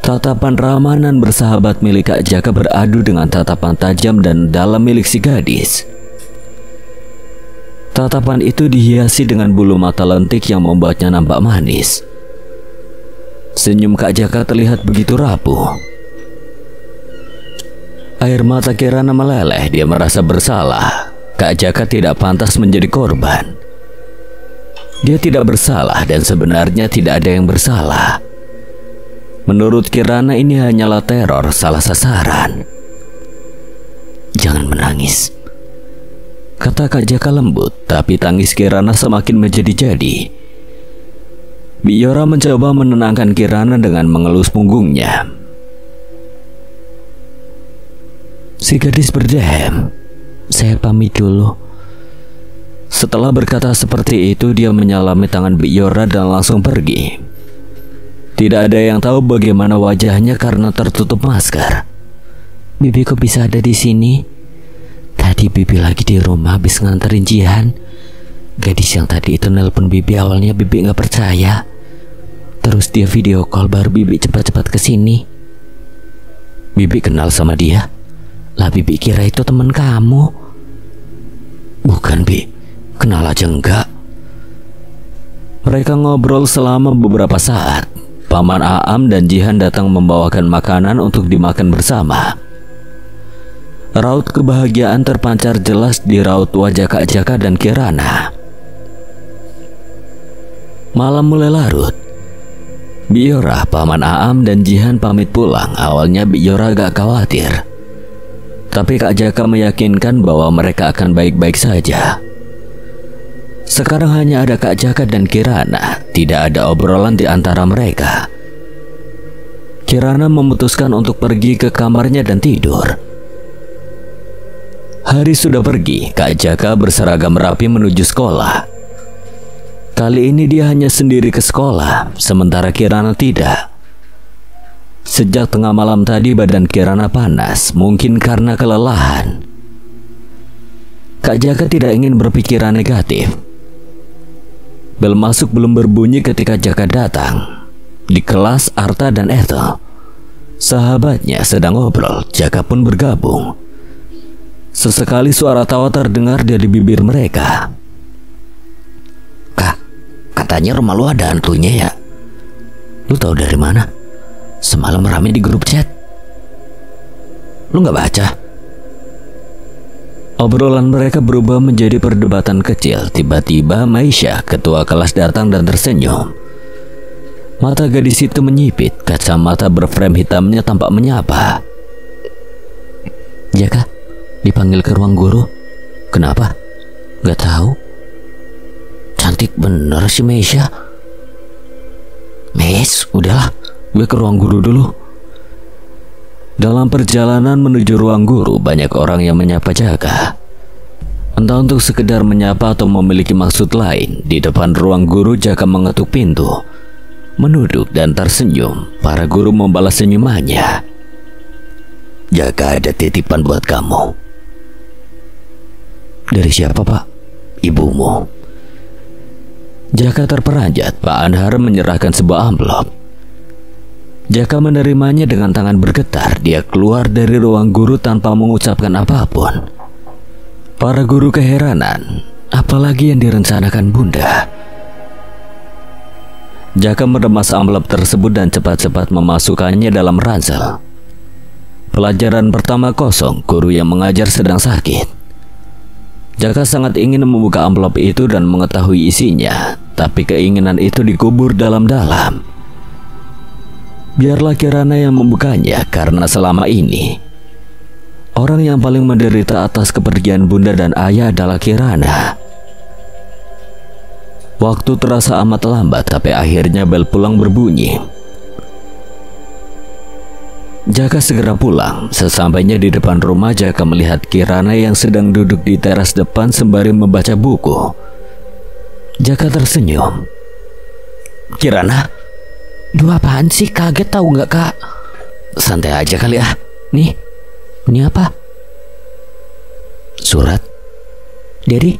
Tatapan ramah dan bersahabat milik Kak Jaka beradu dengan tatapan tajam dan dalam milik si gadis. Tatapan itu dihiasi dengan bulu mata lentik yang membuatnya nampak manis. Senyum Kak Jaka terlihat begitu rapuh. Air mata Kirana meleleh, dia merasa bersalah. Kak Jaka tidak pantas menjadi korban. Dia tidak bersalah dan sebenarnya tidak ada yang bersalah. Menurut Kirana ini hanyalah teror, salah sasaran. Jangan menangis, kata Kak Jaka lembut, tapi tangis Kirana semakin menjadi-jadi. Biora mencoba menenangkan Kirana dengan mengelus punggungnya. Si gadis berdiam. Saya pamit dulu. Setelah berkata seperti itu, dia menyalami tangan Biora dan langsung pergi. Tidak ada yang tahu bagaimana wajahnya karena tertutup masker. Bibi kok bisa ada di sini? Tadi Bibi lagi di rumah habis nganterin Jihan. Gadis yang tadi itu nelpon Bibi, awalnya Bibi nggak percaya. Terus dia video call, baru Bibi cepat-cepat kesini. Bibi kenal sama dia? Lah Bibi kira itu teman kamu. Bukan, Bi. Kenal aja enggak. Mereka ngobrol selama beberapa saat. Paman Aam dan Jihan datang membawakan makanan untuk dimakan bersama. Raut kebahagiaan terpancar jelas di raut wajah Kak Jaka dan Kirana. Malam mulai larut. Biora, Paman Aam dan Jihan pamit pulang. Awalnya Biora agak khawatir, tapi Kak Jaka meyakinkan bahwa mereka akan baik-baik saja. Sekarang hanya ada Kak Jaka dan Kirana. Tidak ada obrolan di antara mereka. Kirana memutuskan untuk pergi ke kamarnya dan tidur. Hari sudah pergi. Kak Jaka berseragam rapi menuju sekolah. Kali ini dia hanya sendiri ke sekolah, sementara Kirana tidak. Sejak tengah malam tadi badan Kirana panas, mungkin karena kelelahan. Kak Jaka tidak ingin berpikiran negatif. Bel masuk belum berbunyi ketika Jaka datang. Di kelas Arta dan Ethel, sahabatnya, sedang ngobrol. Jaka pun bergabung. Sesekali suara tawa terdengar dari bibir mereka. Kak, katanya rumah lu ada hantunya ya? Lu tahu dari mana? Semalam rame di grup chat. Lu nggak baca? Obrolan mereka berubah menjadi perdebatan kecil. Tiba-tiba Maisha, ketua kelas, datang dan tersenyum. Mata gadis itu menyipit, kacamata berframe hitamnya tampak menyapa. Jaka, dipanggil ke ruang guru. Kenapa? Gak tahu. Cantik bener si Maisha. Mes, udahlah, gue ke ruang guru dulu. Dalam perjalanan menuju ruang guru, banyak orang yang menyapa Jaka. Entah untuk sekedar menyapa atau memiliki maksud lain. Di depan ruang guru, Jaka mengetuk pintu, menuduk dan tersenyum. Para guru membalas senyumannya. Jaka, ada titipan buat kamu. Dari siapa, Pak? Ibumu. Jaka terperanjat. Pak Anhar menyerahkan sebuah amplop. Jaka menerimanya dengan tangan bergetar. Dia keluar dari ruang guru tanpa mengucapkan apapun. Para guru keheranan, apalagi yang direncanakan Bunda. Jaka meremas amplop tersebut dan cepat-cepat memasukkannya dalam ransel. Pelajaran pertama kosong, guru yang mengajar sedang sakit. Jaka sangat ingin membuka amplop itu dan mengetahui isinya, tapi keinginan itu dikubur dalam-dalam. Biarlah Kirana yang membukanya, karena selama ini orang yang paling menderita atas kepergian Bunda dan Ayah adalah Kirana. Waktu terasa amat lambat, tapi akhirnya bel pulang berbunyi. Jaka segera pulang. Sesampainya di depan rumah, Jaka melihat Kirana yang sedang duduk di teras depan sembari membaca buku. Jaka tersenyum. Kirana, dua apaan sih? Kaget tahu nggak, Kak? Santai aja kali ah. Nih, ini apa? Surat. Dari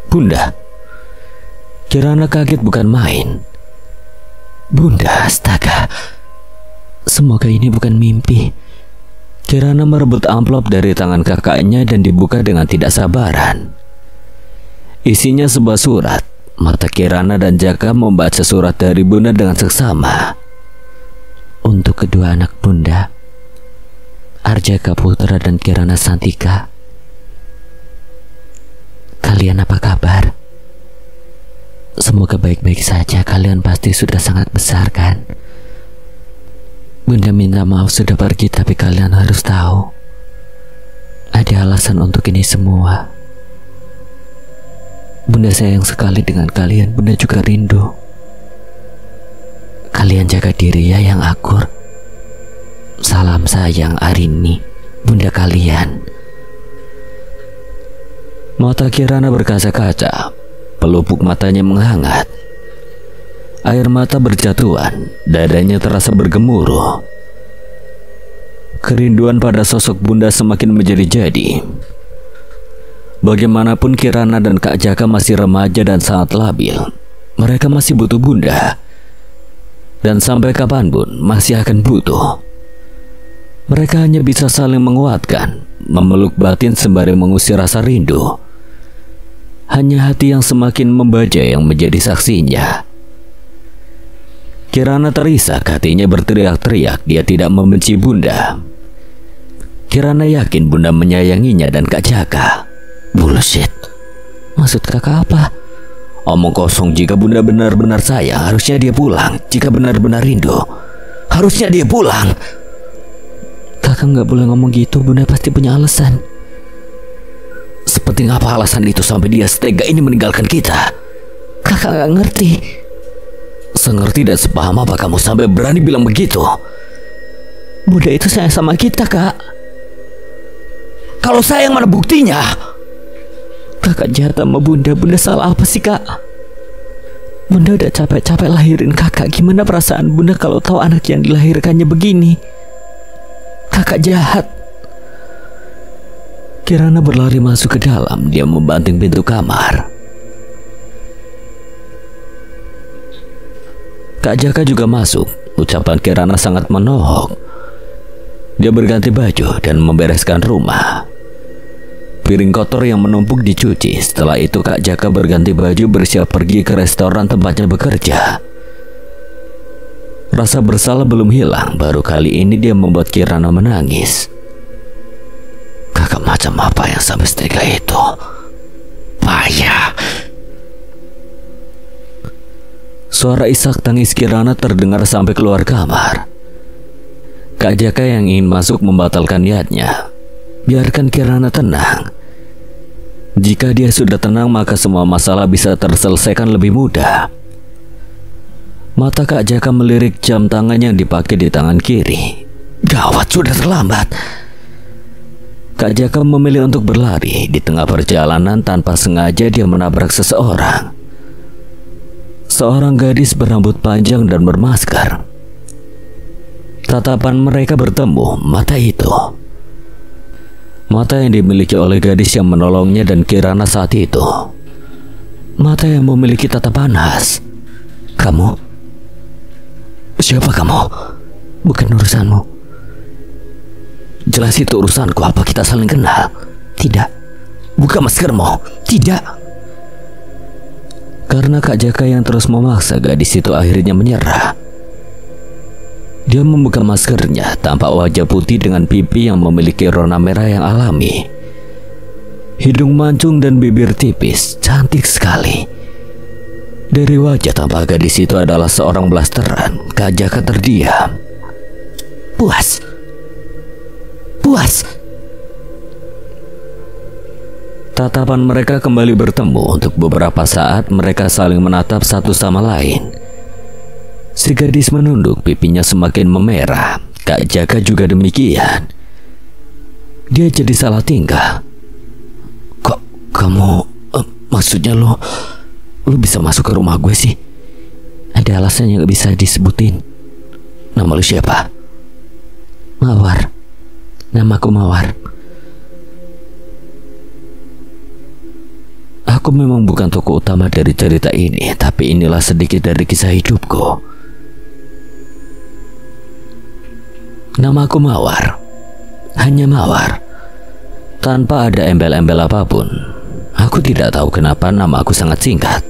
Bunda. Kirana kaget bukan main. Bunda, astaga. Semoga ini bukan mimpi. Kirana merebut amplop dari tangan kakaknya dan dibuka dengan tidak sabaran. Isinya sebuah surat. Mata Kirana dan Jaka membaca surat dari Bunda dengan seksama. Untuk kedua anak Bunda, Arjaka Putra dan Kirana Santika. Kalian apa kabar? Semoga baik-baik saja. Kalian pasti sudah sangat besar kan? Bunda minta maaf sudah pergi, tapi kalian harus tahu ada alasan untuk ini semua. Bunda sayang sekali dengan kalian. Bunda juga rindu. Kalian jaga diri ya yang akur. Salam sayang Arini, Bunda kalian. Mata Kirana berkaca-kaca. Pelupuk matanya menghangat. Air mata berjatuhan, dadanya terasa bergemuruh. Kerinduan pada sosok Bunda semakin menjadi-jadi. Bagaimanapun Kirana dan Kak Jaka masih remaja dan sangat labil. Mereka masih butuh Bunda. Dan sampai kapanpun masih akan butuh. Mereka hanya bisa saling menguatkan, memeluk batin sembari mengusir rasa rindu. Hanya hati yang semakin membajai yang menjadi saksinya. Kirana terisak, hatinya berteriak-teriak. Dia tidak membenci Bunda. Kirana yakin Bunda menyayanginya dan Kak Jaka. Bullshit. Maksud kakak apa? Omong kosong. Jika Bunda benar-benar sayang, harusnya dia pulang. Jika benar-benar rindu, harusnya dia pulang. Kakak nggak boleh ngomong gitu. Bunda pasti punya alasan. Seperti apa alasan itu sampai dia setega ini meninggalkan kita? Kakak nggak ngerti. Sengerti dan sepaham apa kamu sampai berani bilang begitu? Bunda itu sayang sama kita, Kak. Kalau sayang mana buktinya? Kakak jahat sama Bunda. Bunda salah apa sih, Kak? Bunda udah capek-capek lahirin kakak. Gimana perasaan Bunda kalau tahu anak yang dilahirkannya begini? Kakak jahat. Kirana berlari masuk ke dalam. Dia membanting pintu kamar. Kak Jaka juga masuk. Ucapan Kirana sangat menohok. Dia berganti baju dan membereskan rumah. Piring kotor yang menumpuk dicuci. Setelah itu Kak Jaka berganti baju bersiap pergi ke restoran tempatnya bekerja. Rasa bersalah belum hilang. Baru kali ini dia membuat Kirana menangis. Kakak macam apa yang sampai setega itu? Payah. Suara isak tangis Kirana terdengar sampai keluar kamar. Kak Jaka yang ingin masuk membatalkan niatnya. Biarkan Kirana tenang. Jika dia sudah tenang, maka semua masalah bisa terselesaikan lebih mudah. Mata Kak Jaka melirik jam tangan yang dipakai di tangan kiri. Gawat, sudah terlambat. Kak Jaka memilih untuk berlari. Di tengah perjalanan tanpa sengaja dia menabrak seseorang. Seorang gadis berambut panjang dan bermasker. Tatapan mereka bertemu. Mata yang dimiliki oleh gadis yang menolongnya dan Kirana saat itu. Mata yang memiliki tatapan khas. Kamu? Siapa kamu? Bukan urusanmu. Jelas itu urusanku. Apa kita saling kenal? Tidak. Buka maskermu. Tidak. Karena Kak Jaka yang terus memaksa, gadis itu akhirnya menyerah. Dia membuka maskernya. Tampak wajah putih dengan pipi yang memiliki warna merah yang alami. Hidung mancung dan bibir tipis. Cantik sekali. Dari wajah tampak gadis itu adalah seorang blasteran. Kak Jaka terdiam. Puas. Tatapan mereka kembali bertemu. Untuk beberapa saat mereka saling menatap satu sama lain. Si gadis menunduk, pipinya semakin memerah. Kak Jaka juga demikian. Dia jadi salah tingkah. Kok kamu, maksudnya lo bisa masuk ke rumah gue sih? Ada alasan yang gak bisa disebutin. Nama lu siapa? Mawar. Namaku Mawar. Aku memang bukan tokoh utama dari cerita ini, tapi inilah sedikit dari kisah hidupku. Namaku Mawar. Hanya Mawar. Tanpa ada embel-embel apapun. Aku tidak tahu kenapa nama aku sangat singkat.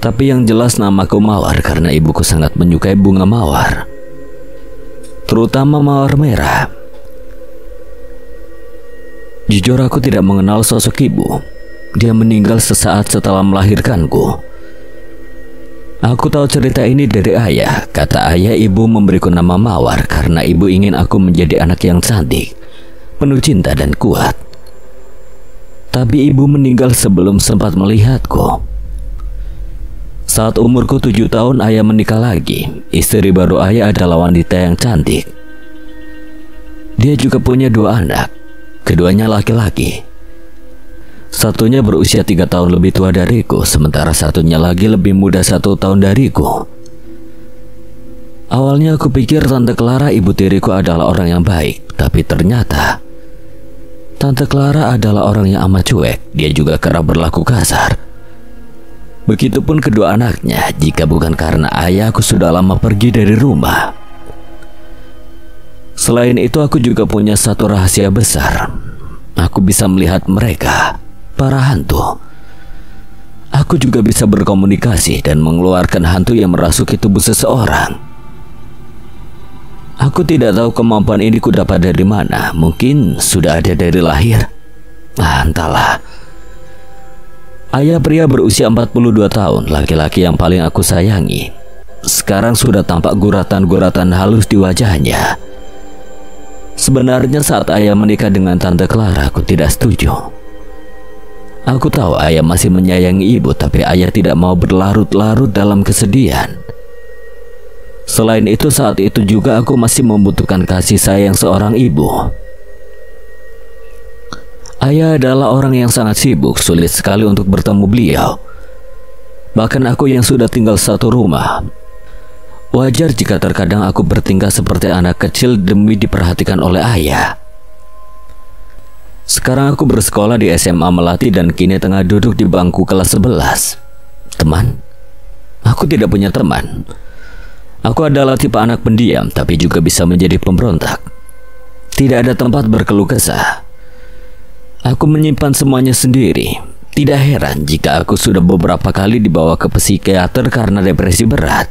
Tapi yang jelas namaku Mawar karena ibuku sangat menyukai bunga mawar. Terutama mawar merah. Jujur aku tidak mengenal sosok ibu. Dia meninggal sesaat setelah melahirkanku. Aku tahu cerita ini dari ayah. Kata ayah, ibu memberiku nama Mawar karena ibu ingin aku menjadi anak yang cantik, penuh cinta dan kuat. Tapi ibu meninggal sebelum sempat melihatku. Saat umurku 7 tahun, ayah menikah lagi. Istri baru ayah adalah wanita yang cantik. Dia juga punya 2 anak. Keduanya laki-laki. Satunya berusia 3 tahun lebih tua dariku, sementara satunya lagi lebih muda 1 tahun dariku. Awalnya aku pikir Tante Clara, ibu tiriku, adalah orang yang baik, tapi ternyata Tante Clara adalah orang yang amat cuek. Dia juga kerap berlaku kasar. Begitupun kedua anaknya. Jika bukan karena ayahku sudah lama pergi dari rumah. Selain itu, aku juga punya satu rahasia besar. Aku bisa melihat mereka, para hantu. Aku juga bisa berkomunikasi dan mengeluarkan hantu yang merasuki tubuh seseorang. Aku tidak tahu kemampuan ini kudapat dari mana. Mungkin sudah ada dari lahir. Entahlah. Ayah pria berusia 42 tahun, laki-laki yang paling aku sayangi. Sekarang sudah tampak guratan-guratan halus di wajahnya. Sebenarnya saat ayah menikah dengan Tante Clara, aku tidak setuju. Aku tahu ayah masih menyayangi ibu, tapi ayah tidak mau berlarut-larut dalam kesedihan. Selain itu, saat itu juga aku masih membutuhkan kasih sayang seorang ibu. Ayah adalah orang yang sangat sibuk, sulit sekali untuk bertemu beliau. Bahkan aku yang sudah tinggal satu rumah. Wajar jika terkadang aku bertingkah seperti anak kecil demi diperhatikan oleh ayah. Sekarang aku bersekolah di SMA Melati dan kini tengah duduk di bangku kelas 11. Teman? Aku tidak punya teman. Aku adalah tipe anak pendiam tapi juga bisa menjadi pemberontak. Tidak ada tempat berkeluh kesah. Aku menyimpan semuanya sendiri. Tidak heran jika aku sudah beberapa kali dibawa ke psikiater karena depresi berat.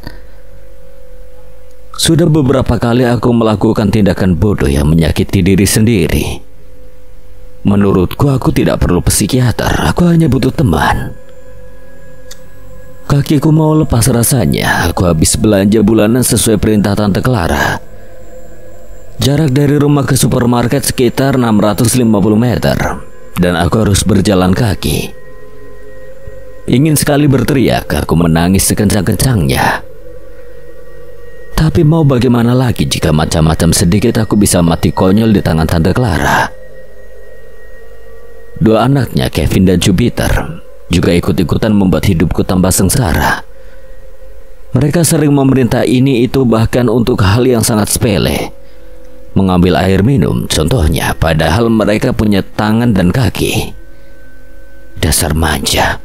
Sudah beberapa kali aku melakukan tindakan bodoh yang menyakiti diri sendiri. Menurutku aku tidak perlu psikiater, aku hanya butuh teman. Kakiku mau lepas rasanya, aku habis belanja bulanan sesuai perintah Tante Clara. Jarak dari rumah ke supermarket sekitar 650 meter, dan aku harus berjalan kaki. Ingin sekali berteriak, aku menangis sekencang-kencangnya. Tapi mau bagaimana lagi jika macam-macam sedikit aku bisa mati konyol di tangan Tante Clara. Dua anaknya, Kevin dan Jupiter, juga ikut-ikutan membuat hidupku tambah sengsara. Mereka sering memerintah ini itu bahkan untuk hal yang sangat sepele. Mengambil air minum, contohnya, padahal mereka punya tangan dan kaki. Dasar manja.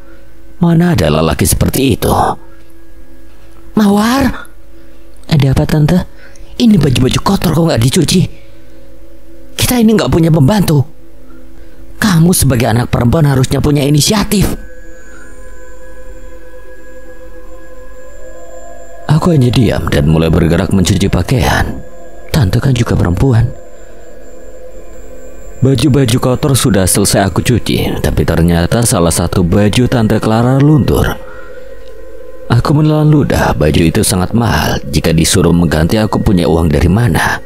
Mana ada lelaki seperti itu? Mawar, ada apa Tante? Ini baju-baju kotor kok nggak dicuci? Kita ini nggak punya pembantu. Kamu sebagai anak perempuan harusnya punya inisiatif. Aku hanya diam dan mulai bergerak mencuci pakaian. Tante kan juga perempuan. Baju-baju kotor sudah selesai aku cuci, tapi ternyata salah satu baju Tante Clara luntur. Aku menelan ludah, baju itu sangat mahal. Jika disuruh mengganti, aku punya uang dari mana?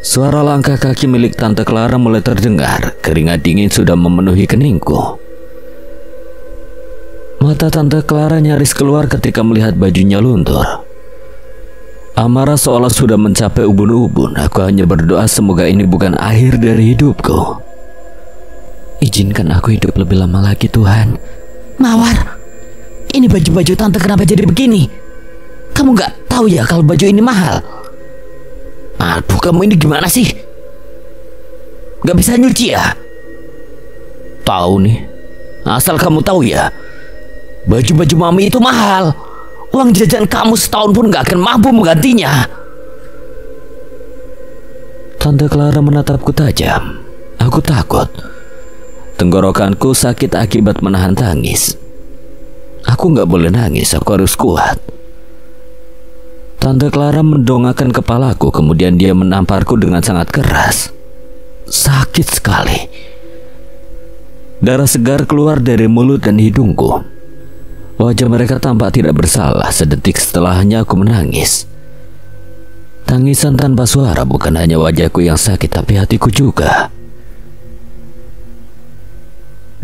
Suara langkah kaki milik Tante Clara mulai terdengar. Keringat dingin sudah memenuhi keningku. Mata Tante Clara nyaris keluar ketika melihat bajunya luntur. Amarah seolah sudah mencapai ubun-ubun. Aku hanya berdoa semoga ini bukan akhir dari hidupku. Izinkan aku hidup lebih lama lagi, Tuhan. Mawar, ini baju-baju Tante kenapa jadi begini? Kamu nggak tahu ya kalau baju ini mahal? Aduh, kamu ini gimana sih? Nggak bisa nyuci ya? Tahu nih. Asal kamu tahu ya, baju-baju mami itu mahal. Uang jajan kamu setahun pun gak akan mampu menggantinya. Tante Clara menatapku tajam. Aku takut. Tenggorokanku sakit akibat menahan tangis. Aku gak boleh nangis, aku harus kuat. Tante Clara mendongakkan kepalaku, kemudian dia menamparku dengan sangat keras. Sakit sekali. Darah segar keluar dari mulut dan hidungku. Wajah mereka tampak tidak bersalah. Sedetik setelahnya aku menangis. Tangisan tanpa suara, bukan hanya wajahku yang sakit tapi hatiku juga.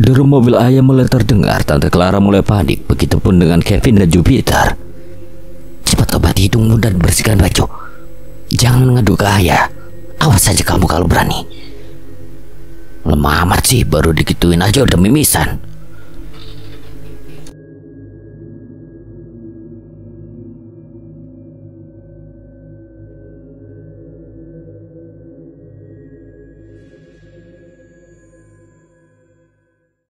Deru mobil ayah mulai terdengar. Tante Clara mulai panik. Begitupun dengan Kevin dan Jupiter. Cepat obati hidungmu dan bersihkan baju. Jangan mengadu ke ayah. Awas saja kamu kalau berani. Lemah amat sih, baru digituin aja udah mimisan.